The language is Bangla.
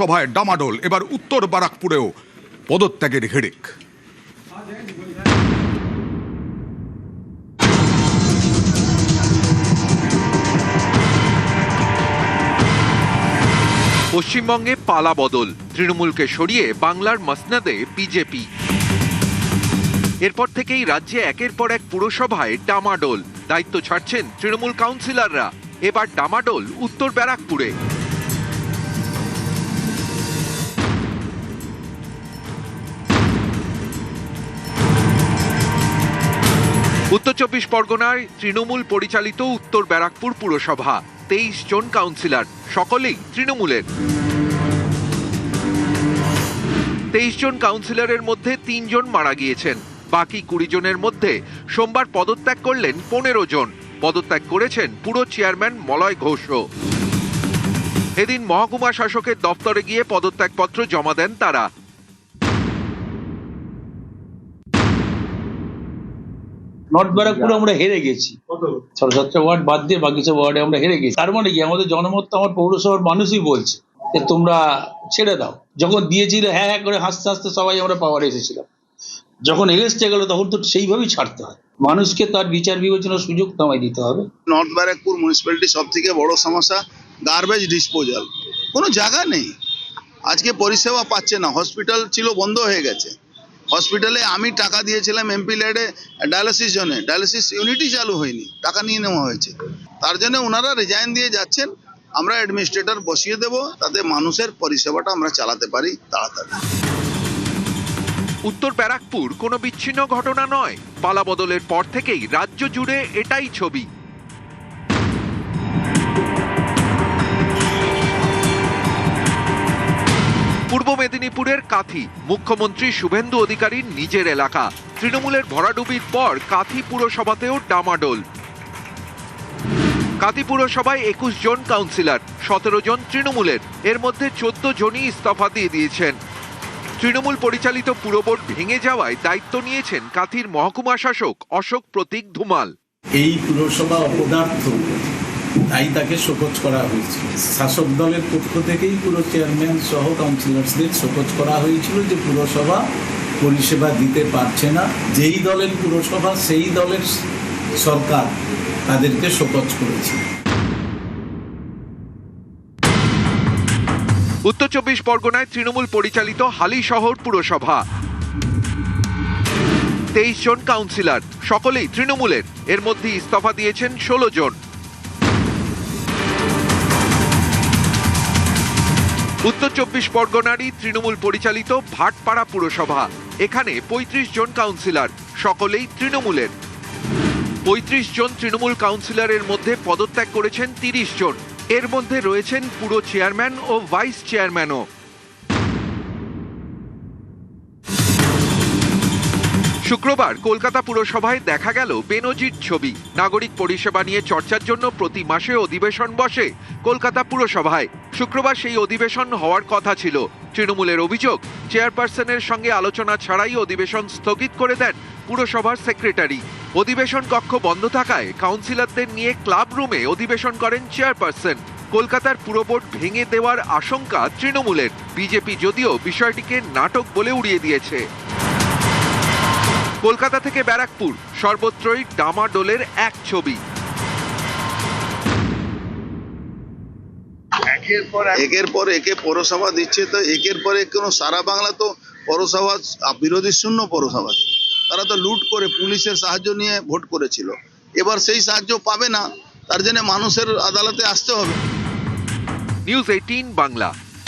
সভায় ডামাডোল। এবার উত্তর বারাকপুরেও পদত্যাগের হিড়িক। পশ্চিমবঙ্গে পালা বদল, তৃণমূলকে সরিয়ে বাংলার মসনদে বিজেপি। এরপর থেকেই রাজ্যে একের পর এক পুরসভায় ডামাডোল। দায়িত্ব ছাড়ছেন তৃণমূল কাউন্সিলররা। এবার ডামাডোল উত্তর ব্যারাকপুরে। উত্তর ২৪ পরগনায় তৃণমূল পরিচালিত উত্তর ব্যারাকপুর পুরসভা। ২৩ জন কাউন্সিলর, সকলেই তৃণমূলের। ২৩ জন কাউন্সিলরের মধ্যে ৩ জন মারা গিয়েছেন। বাকি ২০ জনের মধ্যে সোমবার পদত্যাগ করলেন ১৫ জন। পদত্যাগ করেছেন পুরো চেয়ারম্যান মলয় ঘোষও। এদিন মহকুমা শাসকের দপ্তরে গিয়ে পদত্যাগপত্র জমা দেন তারা। নর্থ ব্যারাকপুরে আমরা হেরে গেছি, ৬৭টা ওয়ার্ড বাদ দিয়ে বাকি সব ওয়ার্ডে আমরা হেরে গেছি। তার মানে কি, আমাদের জনমত তো আমার পৌরসভার মানুষই বলছে যে তোমরা ছেড়ে দাও। যখন দিয়েছিল হ্যাঁ হ্যাঁ করে হাসতে হাসতে সবাই আমরা পাওয়ারে এসেছিলাম, যখন এগেস্টে গেল তখন তো সেইভাবেই ছাড়তে হয়। মানুষকে তার বিচার বিবেচনার সুযোগ তোমায় দিতে হবে। নর্থ ব্যারাকপুর মিউনিসিপ্যালিটি সব থেকে বড় সমস্যা গার্বেজ ডিসপোজাল, কোনো জায়গা নেই। আজকে পরিষেবা পাচ্ছে না। হসপিটাল ছিল, বন্ধ হয়ে গেছে। হসপিটালে আমি টাকা দিয়েছিলাম এমপি ল্যাডে ডায়ালিসিস জন্য, ডায়ালিসিস ইউনিটই চালু হয়নি, টাকা নিয়ে নেওয়া হয়েছে। তার জন্য ওনারা রিজাইন দিয়ে যাচ্ছেন। আমরা অ্যাডমিনিস্ট্রেটর বসিয়ে দেব, তাতে মানুষের পরিষেবাটা আমরা চালাতে পারি তাড়াতাড়ি। উত্তর ব্যারাকপুর কোনো বিচ্ছিন্ন ঘটনা নয়। পালা বদলের পর থেকেই রাজ্য জুড়ে এটাই ছবি। পূর্ব মেদিনীপুরের কাথি, মুখ্যমন্ত্রী শুভেন্দু অধিকারীর নিজের এলাকা। তৃণমূলের ভরাডুবির পর কাথি পুরসভাতেও ডামাডোল। কাথি পুরসভায় ২১ জন কাউন্সিলর, ১৭ জন তৃণমূলের। এর মধ্যে ১৪ জনই ইস্তফা দিয়ে দিয়েছেন। তৃণমূল পরিচালিত পুরবোর্ড ভেঙে যাওয়ায় দায়িত্ব নিয়েছেন কাথির মহকুমা শাসক অশোক প্রতীক ধুমাল। এই পুরসভা অপদার্থ, তাই তাকে শোকজ করা হয়েছিল। শাসক দলের পক্ষ থেকেই পুরো চেয়ারম্যান সহ কাউন্সিলরসদের শোকজ করা হয়েছিল যে পুরসভা পরিষেবা দিতে পারছে না। যেই দলের পুরসভা সেই দলের সরকার তাদেরকে শোকজ করেছে। উত্তর ২৪ পরগনায় তৃণমূল পরিচালিত হালিশহর পুরসভা। ২৩ জন কাউন্সিলর, সকলেই তৃণমূলের। এর মধ্যে ইস্তফা দিয়েছেন ১৬ জন। উত্তর ২৪ পরগনারই তৃণমূল পরিচালিত ভাটপাড়া পুরসভা। এখানে ৩৫ জন কাউন্সিলর, সকলেই তৃণমূলের। ৩৫ জন তৃণমূল কাউন্সিলরের মধ্যে পদত্যাগ করেছেন ৩০ জন। এর মধ্যে রয়েছেন পুরো চেয়ারম্যান ও ভাইস চেয়ারম্যানও। শুক্রবার কলকাতা পুরসভায় দেখা গেল বেনজির ছবি। নাগরিক পরিষেবা নিয়ে চর্চার জন্য প্রতি মাসে অধিবেশন বসে কলকাতা পুরসভায়। শুক্রবার সেই অধিবেশন হওয়ার কথা ছিল। তৃণমূলের অভিযোগ, চেয়ারপারসনের সঙ্গে আলোচনা ছাড়াই অধিবেশন স্থগিত করে দেন পুরসভার সেক্রেটারি। অধিবেশন কক্ষ বন্ধ থাকায় কাউন্সিলরদের নিয়ে ক্লাব রুমে অধিবেশন করেন চেয়ারপারসন। কলকাতার পুরবোর্ড ভেঙে দেওয়ার আশঙ্কা তৃণমূলের। বিজেপি যদিও বিষয়টিকে নাটক বলে উড়িয়ে দিয়েছে। কলকাতা থেকে ব্যারাকপুর, সর্বত্রই ডামাডোলের এক ছবি। একের পর একে পৌরসভা দিচ্ছে, তো একের পর এক কোনো সারা বাংলা তো পৌরসভা বিরোধী শূন্য পৌরসভা। তারা তো লুট করে পুলিশের সাহায্য নিয়ে ভোট করেছিল, এবার সেই সাহায্য পাবে না। তার জন্য মানুষের আদালতে আসতে হবে। নিউজ ১৮ বাংলা।